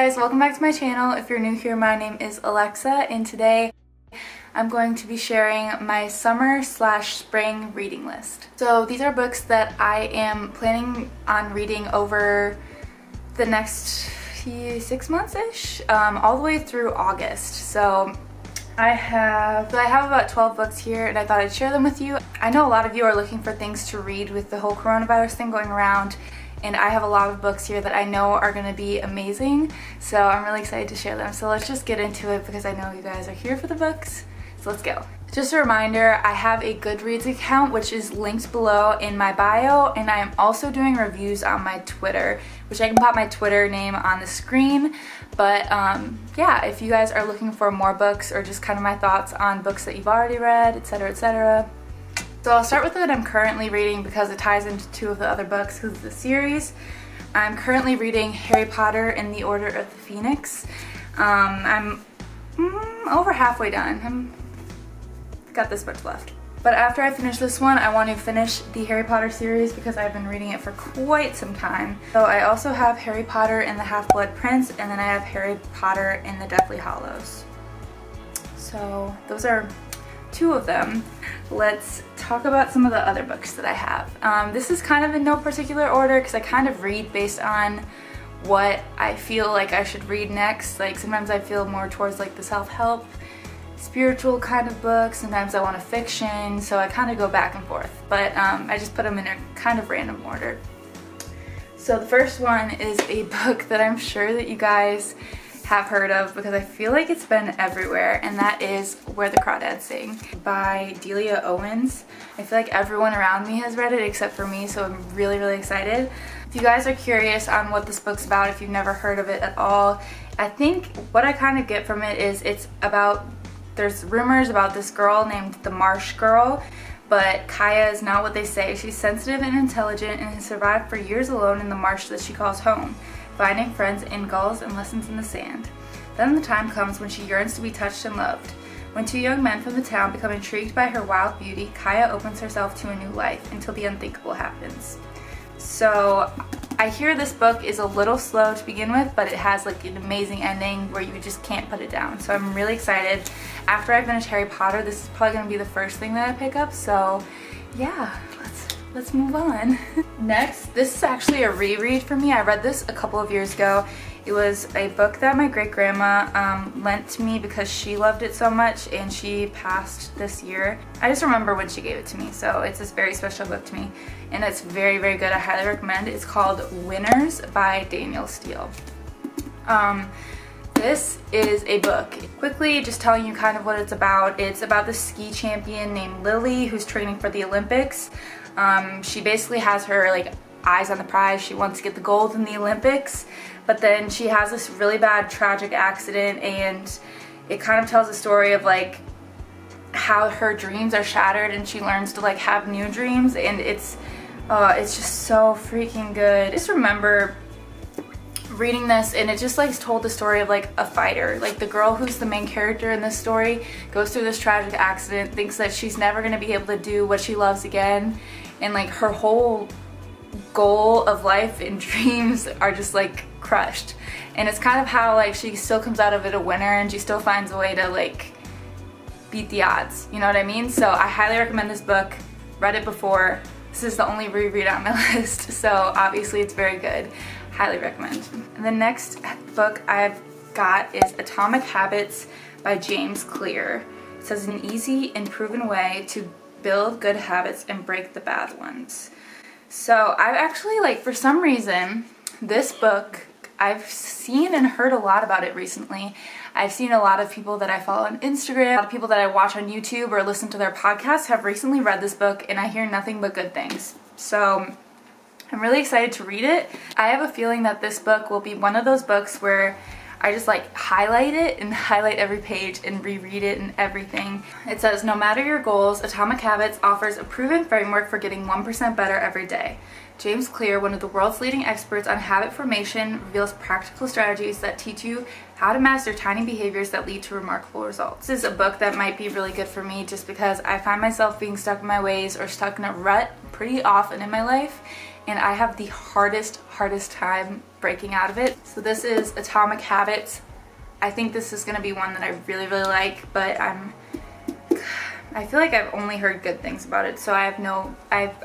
guys, welcome back to my channel. If you're new here, my name is Alexa, and today I'm going to be sharing my summer/spring reading list. So these are books that I am planning on reading over the next 6 months-ish, all the way through August. So I have about 12 books here, and I thought I'd share them with you. I know a lot of you are looking for things to read with the whole coronavirus thing going around, and I have a lot of books here that I know are going to be amazing, so I'm really excited to share them. So let's just get into it because I know you guys are here for the books, so let's go. Just a reminder, I have a Goodreads account which is linked below in my bio, and I am also doing reviews on my Twitter, which I can pop my Twitter name on the screen. But yeah, if you guys are looking for more books or just kind of my thoughts on books that you've already read, etc., etc. So I'll start with what I'm currently reading because it ties into two of the other books because of the series. I'm currently reading Harry Potter and the Order of the Phoenix. I'm over halfway done. I've got this much left. But after I finish this one, I want to finish the Harry Potter series because I've been reading it for quite some time. So I also have Harry Potter and the Half-Blood Prince, and then I have Harry Potter and the Deathly Hallows. So those are two of them. Let's talk about some of the other books that I have. This is kind of in no particular order because I kind of read based on what I feel like I should read next. Like sometimes I feel more towards like the self-help, spiritual kind of books. Sometimes I want a fiction, so I kind of go back and forth. But I just put them in a kind of random order. So the first one is a book that I'm sure that you guys have heard of because I feel like it's been everywhere, and that is Where the Crawdads Sing by Delia Owens. I feel like everyone around me has read it except for me, so I'm really excited. If you guys are curious on what this book's about, if you've never heard of it at all, I think what I kind of get from it is it's about, there's rumors about this girl named the Marsh Girl, but Kaya is not what they say. She's sensitive and intelligent and has survived for years alone in the marsh that she calls home, finding friends in gulls and lessons in the sand. Then the time comes when she yearns to be touched and loved. When two young men from the town become intrigued by her wild beauty, Kaya opens herself to a new life until the unthinkable happens. So I hear this book is a little slow to begin with, but it has like an amazing ending where you just can't put it down. So I'm really excited. After I finish Harry Potter, this is probably going to be the first thing that I pick up. So yeah, let's move on. Next, this is actually a reread for me. I read this a couple of years ago. It was a book that my great-grandma lent to me because she loved it so much, and she passed this year. I just remember when she gave it to me, so it's this very special book to me, and it's very good. I highly recommend it. It's called Winners by Danielle Steel. This is a book. Quickly, just telling you kind of what it's about. It's about this ski champion named Lily who's training for the Olympics. She basically has her like eyes on the prize. She wants to get the gold in the Olympics, but then she has this really bad tragic accident, and it kind of tells a story of like how her dreams are shattered and she learns to like have new dreams, and it's just so freaking good. I just remember reading this, and it just like told the story of like a fighter. Like the girl who's the main character in this story goes through this tragic accident, thinks that she's never going to be able to do what she loves again, and like her whole goal of life and dreams are just like crushed. And it's kind of how like she still comes out of it a winner, and she still finds a way to like beat the odds, you know what I mean? So I highly recommend this book. Read it before. This is the only reread on my list, so obviously it's very good. Highly recommend. And the next book I've got is Atomic Habits by James Clear. It says an easy and proven way to build good habits and break the bad ones. So I've actually, like, for some reason, this book, I've seen and heard a lot about it recently. I've seen a lot of people that I follow on Instagram, a lot of people that I watch on YouTube or listen to their podcasts have recently read this book, and I hear nothing but good things. So I'm really excited to read it. I have a feeling that this book will be one of those books where I just like highlight it and highlight every page and reread it and everything. It says, no matter your goals, Atomic Habits offers a proven framework for getting 1% better every day. James Clear, one of the world's leading experts on habit formation, reveals practical strategies that teach you how to master tiny behaviors that lead to remarkable results. This is a book that might be really good for me just because I find myself being stuck in my ways or stuck in a rut pretty often in my life, and I have the hardest time breaking out of it. So this is Atomic Habits. I think this is going to be one that I really like, but I feel like I've only heard good things about it, so I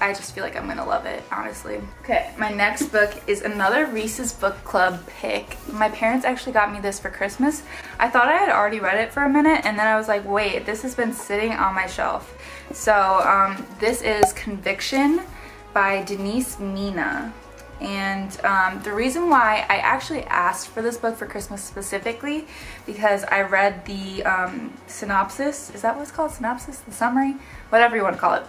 just feel like I'm gonna love it, honestly. Okay, my next book is another Reese's Book Club pick. My parents actually got me this for Christmas. I thought I had already read it for a minute, and then I was like, wait, this has been sitting on my shelf. So this is Conviction by Denise Mina. And the reason why I actually asked for this book for Christmas specifically, because I read the synopsis. Is that what it's called? Synopsis? The summary? Whatever you want to call it.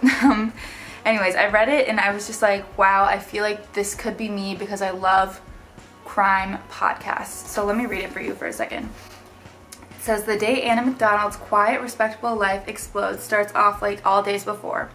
Anyways, I read it and I was just like, wow, I feel like this could be me because I love crime podcasts. So let me read it for you for a second. It says, the day Anna McDonald's quiet, respectable life explodes starts off like all days before.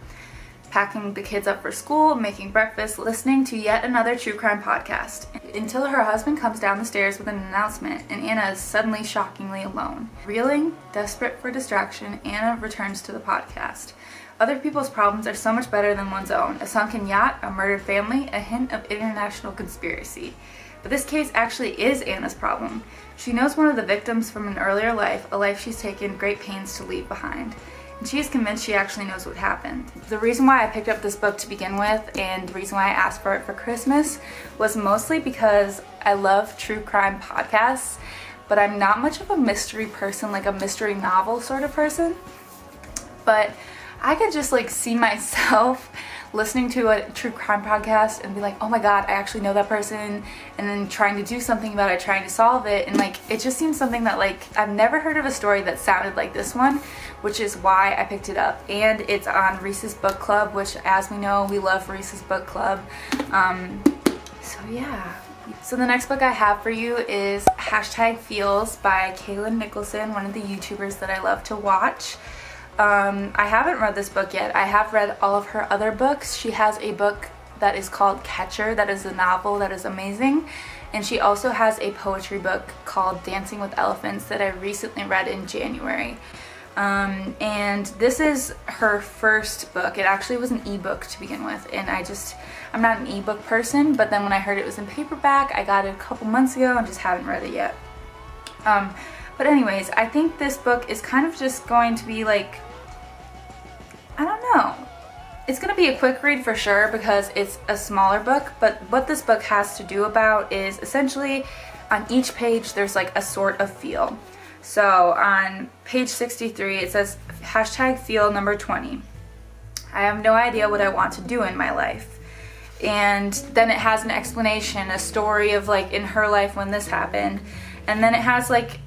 Packing the kids up for school, making breakfast, listening to yet another true crime podcast, until her husband comes down the stairs with an announcement and Anna is suddenly shockingly alone. Reeling, desperate for distraction, Anna returns to the podcast. Other people's problems are so much better than one's own. A sunken yacht, a murdered family, a hint of international conspiracy. But this case actually is Anna's problem. She knows one of the victims from an earlier life, a life she's taken great pains to leave behind. And she is convinced she actually knows what happened. The reason why I picked up this book to begin with, and the reason why I asked for it for Christmas, was mostly because I love true crime podcasts, but I'm not much of a mystery person, like a mystery novel sort of person. But I could just like see myself listening to a true crime podcast and be like, oh my god, I actually know that person, and then trying to do something about it, trying to solve it, and like it just seems something that like I've never heard of a story that sounded like this one, which is why I picked it up. And it's on Reese's Book Club, which, as we know, we love Reese's Book Club. So yeah. So the next book I have for you is #Feels by Kaylin Nicholson, one of the YouTubers that I love to watch. I haven't read this book yet. I have read all of her other books. She has a book that is called Catcher, that is a novel that is amazing. And she also has a poetry book called Dancing with Elephants that I recently read in January. And this is her first book. It actually was an ebook to begin with, and I'm not an ebook person, but then when I heard it was in paperback, I got it a couple months ago and just haven't read it yet. But anyways, I think this book is kind of just going to be like, I don't know. It's going to be a quick read for sure because it's a smaller book, but what this book has to do about is essentially on each page there's like a sort of feel. So on page 63 it says #feel number 20. I have no idea what I want to do in my life. And then it has an explanation, a story of like in her life when this happened. And then it has like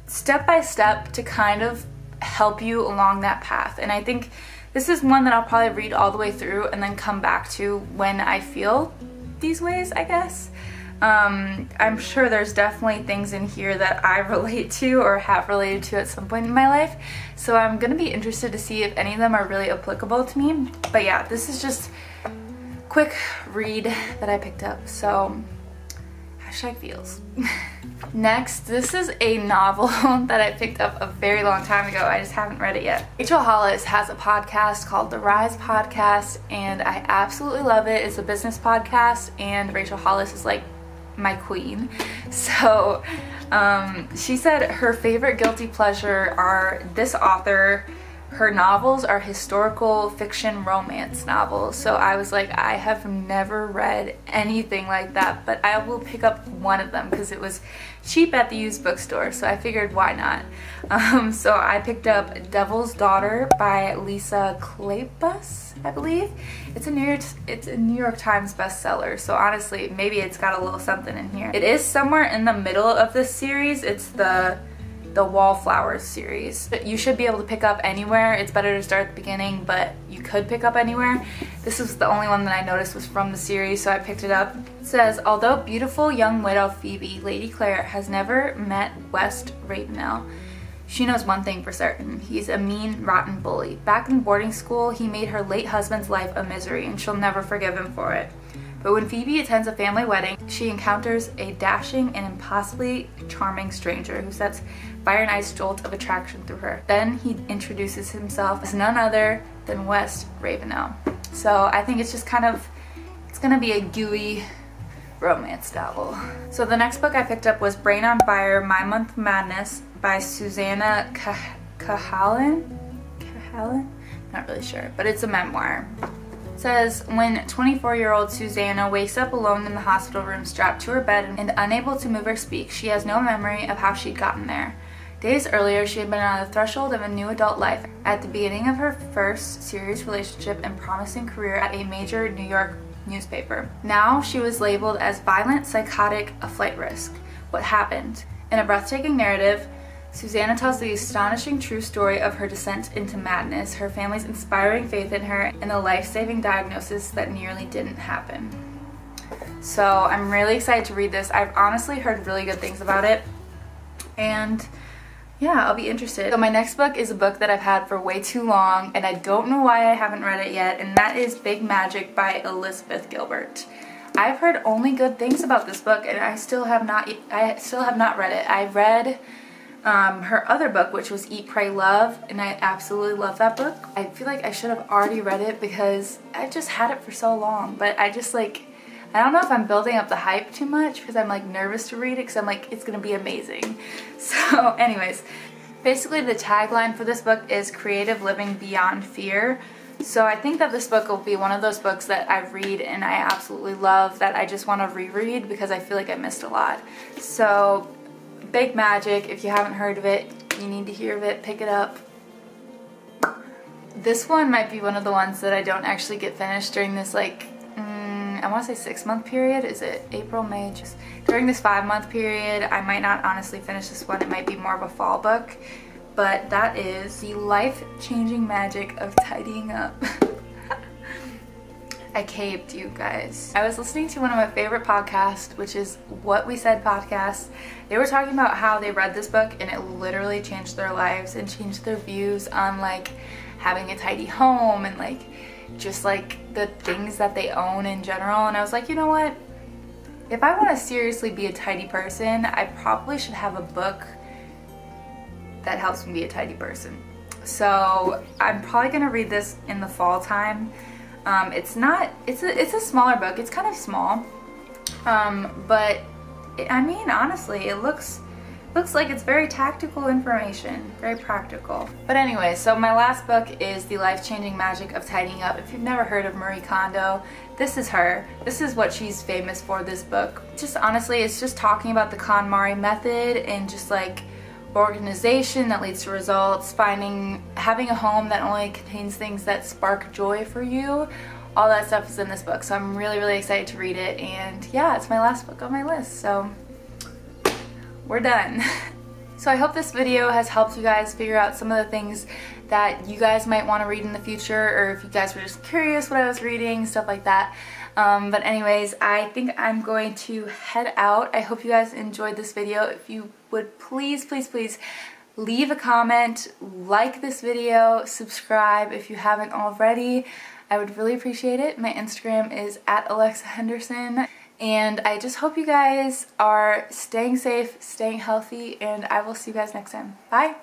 step by step to kind of help you along that path. And I think this is one that I'll probably read all the way through and then come back to when I feel these ways, I guess. I'm sure there's definitely things in here that I relate to or have related to at some point in my life. So I'm gonna be interested to see if any of them are really applicable to me. But yeah, this is just a quick read that I picked up. So #feels. Next, this is a novel that I picked up a very long time ago. I just haven't read it yet. Rachel Hollis has a podcast called The Rise Podcast, and I absolutely love it. It's a business podcast, and Rachel Hollis is like my queen. So she said her favorite guilty pleasure are this author. Her novels are historical fiction romance novels. So I was like, I have never read anything like that, but I will pick up one of them because it was cheap at the used bookstore, so I figured why not. So I picked up Devil's Daughter by Lisa Kleypas, I believe. It's a New York Times bestseller, so honestly, maybe it's got a little something in here. It is somewhere in the middle of this series. It's the Wallflowers series. You should be able to pick up anywhere. It's better to start at the beginning, but you could pick up anywhere. This was the only one that I noticed was from the series, so I picked it up. It says, although beautiful young widow Phoebe, Lady Clare, has never met West Ravenel, she knows one thing for certain. He's a mean, rotten bully. Back in boarding school, he made her late husband's life a misery, and she'll never forgive him for it. But when Phoebe attends a family wedding, she encounters a dashing and impossibly charming stranger who sets fire and ice jolt of attraction through her. Then he introduces himself as none other than West Ravenel. So I think it's just kind of, it's gonna be a gooey romance novel. So the next book I picked up was Brain on Fire, My Month of Madness by Susanna Cahalan? Not really sure, but it's a memoir. It says, when 24-year-old Susanna wakes up alone in the hospital room strapped to her bed and unable to move or speak, she has no memory of how she'd gotten there. Days earlier, she had been on the threshold of a new adult life at the beginning of her first serious relationship and promising career at a major New York newspaper. Now she was labeled as violent, psychotic, a flight risk. What happened? In a breathtaking narrative, Susanna tells the astonishing true story of her descent into madness, her family's inspiring faith in her, and the life-saving diagnosis that nearly didn't happen. So I'm really excited to read this. I've honestly heard really good things about it, and yeah, I'll be interested. So my next book is a book that I've had for way too long, and I don't know why I haven't read it yet, and that is Big Magic by Elizabeth Gilbert. I've heard only good things about this book, and I still have not read it. I read her other book, which was Eat, Pray, Love, and I absolutely love that book. I feel like I should have already read it because I just had it for so long, but I just like, I don't know if I'm building up the hype too much because I'm like nervous to read it because I'm like, it's gonna be amazing. So anyways, basically the tagline for this book is Creative Living Beyond Fear. So I think that this book will be one of those books that I read and I absolutely love, that I just want to reread because I feel like I missed a lot. So Big Magic, if you haven't heard of it, you need to hear of it, pick it up. This one might be one of the ones that I don't actually get finished during this like, I want to say 6-month period. Is it April, May? Just during this 5-month period, I might not honestly finish this one. It might be more of a fall book, but that is The Life-Changing Magic of Tidying Up. I caved, you guys. I was listening to one of my favorite podcasts, which is What We Said podcast. They were talking about how they read this book and it literally changed their lives and changed their views on like having a tidy home and like just like the things that they own in general. And I was like, you know what? If I want to seriously be a tidy person, I probably should have a book that helps me be a tidy person. So I'm probably gonna read this in the fall time. It's a smaller book. It's kind of small, but I mean, honestly, it looks like it's very tactical information, very practical. But anyway, so my last book is The Life-Changing Magic of Tidying Up. If you've never heard of Marie Kondo, this is her. This is what she's famous for, this book. Just honestly, it's just talking about the KonMari method and just like organization that leads to results, having a home that only contains things that spark joy for you. All that stuff is in this book, so I'm really, really excited to read it. And yeah, it's my last book on my list, so we're done. So I hope this video has helped you guys figure out some of the things that you guys might want to read in the future, or if you guys were just curious what I was reading, stuff like that. But anyways, I think I'm going to head out. I hope you guys enjoyed this video. If you would please, please, please leave a comment, like this video, subscribe if you haven't already. I would really appreciate it. My Instagram is @AlexaHenderson. And I just hope you guys are staying safe, staying healthy, and I will see you guys next time. Bye!